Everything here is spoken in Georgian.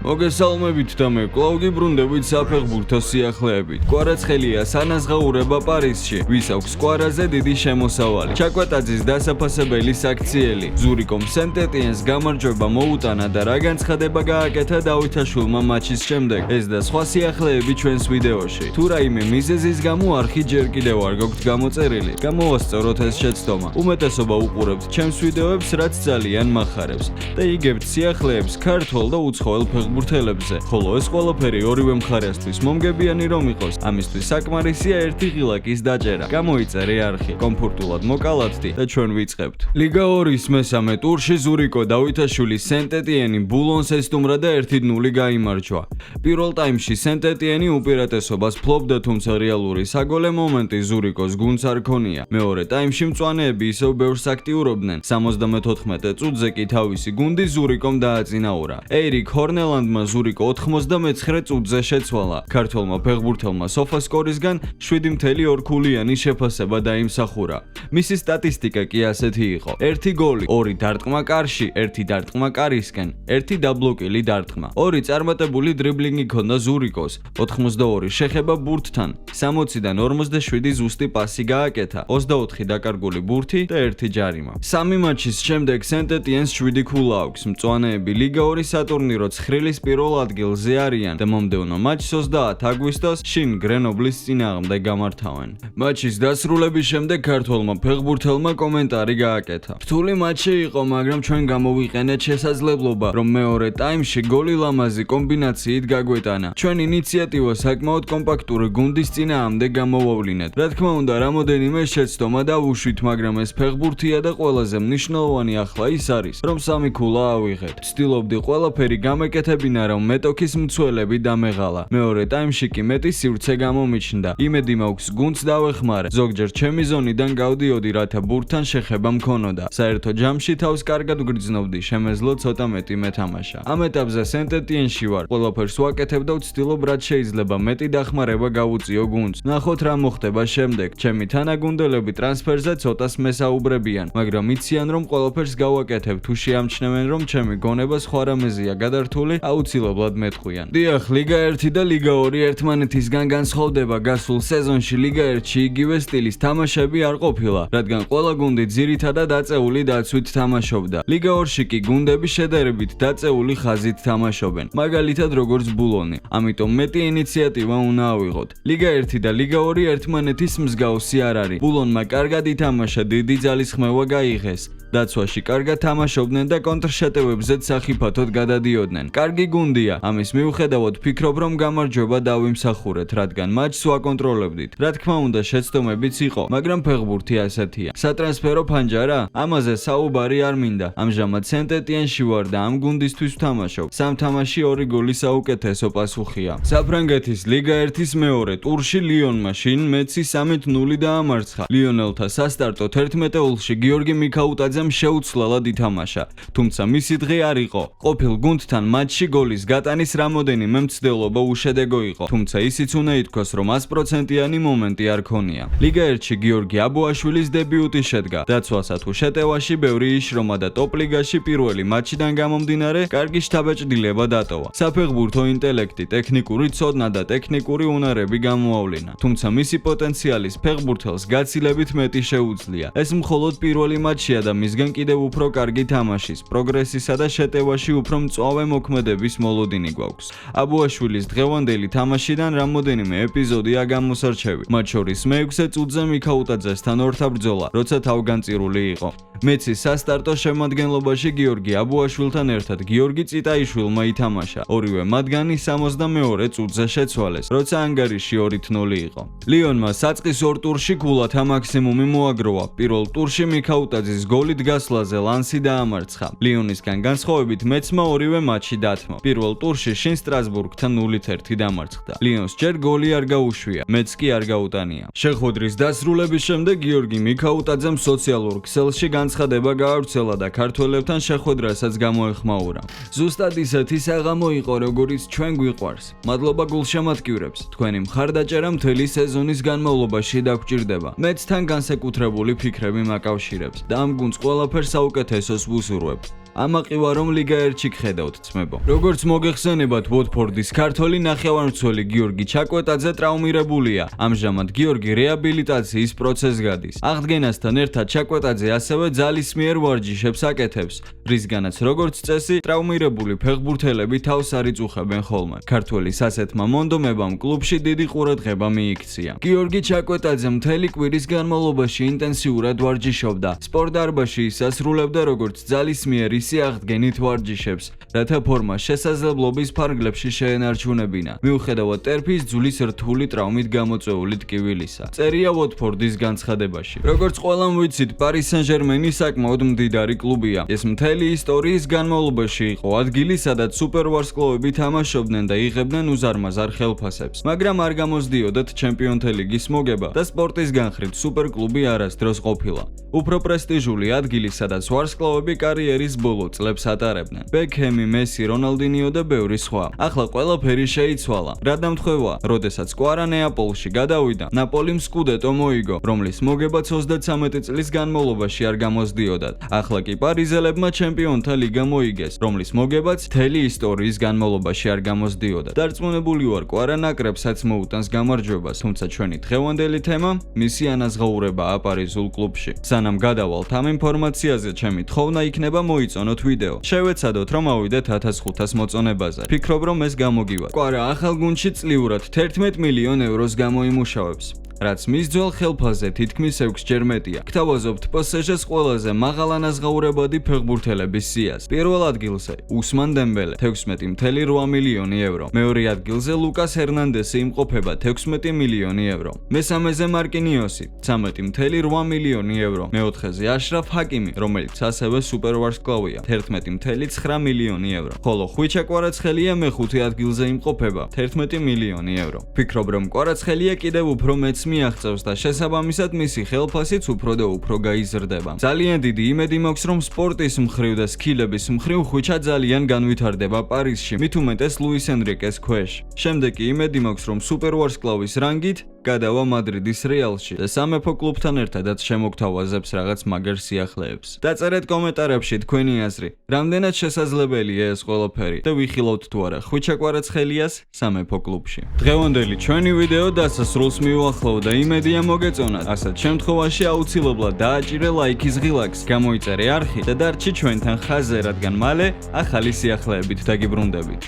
მოგესალმებით და მე კვლავ გიბრუნდებით საფეხბურთო სიახლეებით. კვარაცხელია სანაზღაურება პარიზში, ვის აქვს კვარაზე დიდი შემოსავალი. ჩაკვეტაძის დასაფასებელი საქციელი. ზურიკომ სენტ-ეტიენს გამარჯვება მოუტანა და რა განცხადება გააკეთა დავითაშვილმა მაჩის შემდეგ. ეს და სხვა სიახლეები ჩვენს ვიდეოში. თუ რაიმე მიზეზის გამო არხი ჯერ კიდევ არ გაქვთ გამოწერილი, გამოვასწოროთ ეს შეცდომა. უმეტესობა უყურებთ ჩემს ვიდეოებს, რაც ძალიან მახარებს და იგებთ სიახლეებს ქართულ და უცხოელ ფეხბურთელებზე, ხოლო ეს ყველაფერი ორივე მხარესთვის მომგებიანი რომ იყოს, ამისთვის საკმარისია ერთი ღილაკის დაჭერა. გამოიწერე არხი, კომფორტულად მოკალათდი და ჩვენ ვიწყებთ. ლიგა 2-ის მესამე ტურში ზურიკო დავითაშვილის სენტ-ეტიენი ბულონს ესტუმრა და 1-0 გაიმარჯვა. პირველ ტაიმში სენტ-ეტიენი უპირატესობას ფლობდა, თუმცა რეალური საგოლე მომენტი ზურიკოს გუნდს არ ქონია. მეორე ტაიმში მწვანეები ისევ ბევრს აქტიურობდნენ. 74 წუთზე კი თავისი გუნდი ზურიკომ დააწინაურა. ერიკ ჰორნელანდმა ზურიკო 99 წუთზე შეცვალა. ქართველმა ფეხბურთელმა სოფასკორისგან 7.2 ქულიანი შეფასება დაიმსახურა. მისი სტატისტიკა კი ასეთი იყო: 1 გოლი, 2 დარტყმა კარში, 1 დარტყმა კარისკენ, 1 დაბლოკილი დარტყმა. 2 წარმატებული დრიბლინგი ჰქონდა ზურიკოს, 82 შეხება ბურთთან, 60-დან 47 ზუსტი პასი გააკეთა, 24 დაკარგული ბურთი და 1 ჯარიმა. 3 მატჩის შემდეგ სენტ-ეტიენს 7 ქულა აქვს. მწვანეები ლიგა 2 სატურნირო ცხრილის პირველ ადგილზე არიან და მომდევნო მატჩს 30 აგვისტოს შინ გრენობლის წინააღმდეგ გამართავენ. მატჩის დასრულების შემდეგ ქართველმა ფეხბურთელმა კომენტარი გააკეთა. რთული მატჩი იყო, მაგრამ ჩვენ გამოვიყენეთ შესაძლებლობა, რომ მეორე ტაიმში გოლი ლამაზი კომბინაციით გაგვეტანა. ჩვენ ინიციატივა საკმაოდ კომპაქტური გუნდის წინააღმდეგ გამოვავლინეთ. რა თქმა უნდა, რამოდენიმე შეცდომა დავუშვით, მაგრამ ეს ფეხბურთია და ყველაზე მნიშვნელოვანი ახლა ის არის, რომ 3 ქულა ავიღეთ. ვცდილობდი ყველაფერი გამეკეთებინა, რომ მეტოქის მცველები დამეღალა. მეორე ტაიმში კი მეტი სივრცე გამომიჩნდა. იმედი მაქვს გუნდს დავეხმარე. ზოგჯერ ჩემი ზონიდან გავდიოდი, რათა ბურთთან შეხება მქონოდა. საერთო ჯამში თავს კარგად ვგრძნობდი, შემეძლო ცოტა მეტი მეთამაშა. ამ ეტაპზე სენტ-ეტიენში ვარ. ყველაფერს ვაკეთებ და ვცდილობ რაც შეიძლება მეტი დახმარება გავუწიო გუნდს. ნახოთ რა მოხდება შემდეგ. ჩემი თანაგუნდელები ტრანსფერზე ცოტას მესაუბრებიან, მაგრამ იციან რომ ყველაფერს გავაკეთებ. თუ შეამჩნევენ რომ ჩემი გონება სხვა რამეზეა გადართული, აუცილებლად მეტყვიან. დიახ, ლიგა 1 და ლიგა 2 ერთმანეთისგან განსხვავდება. გასულ სეზონში ლიგა 1-ში იგივე სტილის თამაშები არ ყოფილა, რადგან ყველა გუნდი ძირითადად აწეული დაცვით თამაშობდა. ლიგა 2-ში კი გუნდები შედარებით დაწეული ხაზით თამაშობენ, მაგალითად როგორც ბულონი. ამიტომ მეტი ინიციატივა უნდა ავიღოთ. ლიგა 1 და ლიგა 2 ერთმანეთის მსგავსი არ არის. ბულონმა კარგად ითამაშა, დიდი ძალისხმევა გაიღეს. დაცვაში კარგად თამაშობდნენ და კონტრშეტევებზეც სახიფათოდ გადადიოდნენ. კარგი გუნდია, ამის მიუხედავად ვფიქრობ, რომ გამარჯვება დავიმსახურეთ, რადგან მატჩს ვაკონტროლებდით. რა თქმა უნდა, შეცდომებიც იყო, მაგრამ ფეხბურთი ასეთია. სატრანსფერო ფანჯარა? ამაზე საუბარი არ მინდა. ამჟამად სენტ-ეტიენში ვარ და ამ გუნდისთვის ვთამაშობ. 3 თამაში 2 გოლი საუკეთესო პასუხია. საფრანგეთის ლიგა 1-ის მეორე ტურში ლიონმა შინ მეცი 3-0 დაამარცხა. ლიონელთა სასტარტო 11-ულში გიორგი მიქაუტაძემ შეუცვლელად ითამაშა, თუმცა მისი დღე არ იყო. ყოფილ გუნდთან მატჩში გოლის გატანის რამოდენიმე მცდელობა უშედეგო იყო, თუმცა ისიც უნდა ითქვას, რომ 100%-იანი მომენტი არ ქონია. ლიგა 1-ში გიორგი აბუაშვილის დებიუტი შედგა. დაცვასა თუ შეტევაში ბევრი იშრომა და ტოპ ლიგაში პირველი მატჩიდან გამომდინარე კარგი შთაბეჭდილება დატოვა. საფეხბურთო ინტელექტი, ტექნიკური ცოდნა და ტექნიკური უნარები გამოავლინა, თუმცა მისი პოტენციალის ფეხბურთელს გაცილებით მეტი შეუძლია. ეს მხოლოდ პირველი მატჩია და მისგან კიდევ უფრო კარგი თამაშის, პროგრესისა და შეტევაში უფრო მწვავე მოქმედების მოლოდინი გვაქვს. აბუაშვილის დღევანდელი თამაშიდან რამოდენიმე ეპიზოდია გამოსარჩევი. მათ შორის მე-6 წუთზე მიქაუტაძესთან ორთაბრძოლა, როცა თავგანწირული იყო. მეცის სასტარტო შემადგენლობაში გიორგი აბუაშვილთან ერთად გიორგი წიტაიშვილმა ითამაშა. ორივე მათგანი 62 წუთზე შეცვალეს, როცა ანგარიში 2-0 იყო. ლიონმა საწყის ორ ტურში ქულათა მაქსიმუმი მოაგროვა. პირველ ტურში მიქაუტაძის გოლით გასვლაზე ლანსი დაამარცხა. ლიონისგან განსხვავებით მეცმა ორივე მატჩი დათმო. პირველ ტურში შინ სტრასბურგთან 0-1 დამარცხდა. ლიონს ჯერ გოლი არ გაუშვია, მეც კი არ გაუტანია. შეხვედრის დასრულების შემდეგ გიორგი მიქაუტაძემ სოციალურ ქსელში განცხადება გაავრცელა და ქართველებთან შეხვედრასაც გამოეხმაურა. ზუსტად ისეთი საღამო იყო, როგორიც ჩვენ გვიყვარს. მადლობა გულშემატკივრებს. თქვენი მხარდაჭერა მთელი სეზონის განმავლობაში დაგჭირდება. მეც თან განსაკუთრებული ფიქრები მაკავშირებს და ამ გუნდს ყველაფერს საუკეთესოს ვუსურვებ. ამაყივა რომ ლიგა 1-ში გხედავთ ძმებო. Როგორც მოგეხსენებათ, ვოტფორდის ქართველი ნახევარმცველი გიორგი ჩაკვეტაძე ტრავმირებულია. ამჟამად გიორგი რეაბილიტაციის პროცესს გადის. აღდგენასთან ერთად ჩაკვეტაძე ასევე ძალისმიერ ვარჯიშებს აკეთებს, რისგანაც როგორც წესი, ტრავმირებული ფეხბურთელები თავს არ იწუხებენ ხოლმე. ქართველის ასეთმა მონდომებამ კლუბში დიდი ყურადღება მიიქცია. გიორგი ჩაკვეტაძე მთელი კვირის განმავლობაში ინტენსიურად ვარჯიშობდა. სპორტდარბაზში ისასრულებდა როგორც ძალისმიერ, ისე აღდგენით ვარჯიშებს, რათა ფორმა შესაძლებლობის ფარგლებში შეენარჩუნებინა. მიუხედავად ტერფის ძვლის რთული ტრავმით გამოწვეული ტკივილისა. წერია ვოტფორდის განცხადებაში. როგორც ყველამ ვიცით, პარი სენ-ჟერმენი საკმაოდ მდიდარი კლუბია. ეს მთელი ისტორიის განმავლობაში იყო ადგილი, სადაც სუპერვარსკვლავები თამაშობდნენ და იღებდნენ უზარმაზარ ხელფასებს. მაგრამ არ გამოსდიოდათ ჩემპიონთა ლიგის მოგება და სპორტის განხრით სუპერკლუბი არასდროს ყოფილა. უფრო პრესტიჟული ადგილი, სადაც ვარსკვლავები კარიერის ბოლო წლებს ატარებდნენ. ბეკჰემი, მესი, რონალდინიო და ბევრი სხვა. ახლა ყველაფერი შეიცვალა. რა დამთხვევა, როდესაც კვარა ნეაპოლში გადავიდა, ნაპოლიმ სკუდეტო მოიგო, რომლის მოგებაც 33 წლის განმავლობაში არ გამოსდიოდათ. ახლა კი პარიზელებმა ჩემპიონთა ლიგა მოიგეს, რომლის მოგებაც მთელი ისტორიის განმავლობაში არ გამოსდიოდათ. დარწმუნებული ვარ, კვარა ნაკრებსაც მოუტანს გამარჯვებას, თუმცა ჩვენი დღევანდელი თემა მისი ანაზღაურებაა პარიზულ კლუბში. სანამ გადავალთ ამ ინფორმაციაზე, ჩემი თხოვნა იქნება მოიწონოთ ვიდეო. შევეცადოთ რომ ავიდეთ 1500 მოწონებაზე. ფიქრობ რომ ეს გამოგივათ. კვარა ახალ გუნდში წლიურად 11 მილიონ ევროს გამოიმუშავებს. რაც მის ძველ ხელფასზე თითქმის 6-ჯერ მეტია. გთავაზობთ PSG-ს ყველაზე მაღალ ანაზღაურებადი ფეხბურთელების სიას. პირველ ადგილზე უსმან დემბელე 16.8 მილიონი ევრო. მეორე ადგილზე ლუკას ჰერნანდესი იმყოფება 16 მილიონი ევრო. მესამეზე მარკინიოსი 13.8 მილიონი ევრო. მეოთხეზე აშრაფ ჰაკიმი, რომელიც ასევე სუპერვარსკვლავია 11.9 მილიონი ევრო. ხოლო ხვიჩა კვარაცხელია მეხუთე ადგილზე იმყოფება 11 მილიონი ევრო. ფიქრობ რომ კვარაცხელია კიდევ უფრო მეც მიაღწევს და შესაბამისად მისი ხელფასიც უფრო და უფრო გაიზრდება. ძალიან დიდი იმედი მაქვს რომ სპორტის მხრივ და სკილების მხრივ ხვიჩა ძალიან განვითარდება პარიზში, მით უმეტეს ლუის ენრიკეს ქვეშ. შემდეგ კი იმედი მაქვს რომ სუპერვარსკვლავის რანგით გადავა მადრიდის რეალში და სამეფო კლუბთან ერთადაც შემოგთავაზებს რაღაც მაგარ სიახლეებს. დაწერეთ კომენტარებში თქვენი აზრი, რამდენად შესაძლებელია ეს ყველაფერი და ვიხილავთ თუ არა ხვიჩა კვარაცხელიას სამეფო კლუბში. დღევანდელი ჩვენი ვიდეო დასასრულს მივახლოვ და იმედია მოგეწონათ. ასეთ შემთხვევაში აუცილებლად დააჭირე ლაიქის ღილაკს, გამოიწერე არხი და დარჩი ჩვენთან ხაზზე, რადგან მალე ახალი სიახლეებით დაგიბრუნდებით.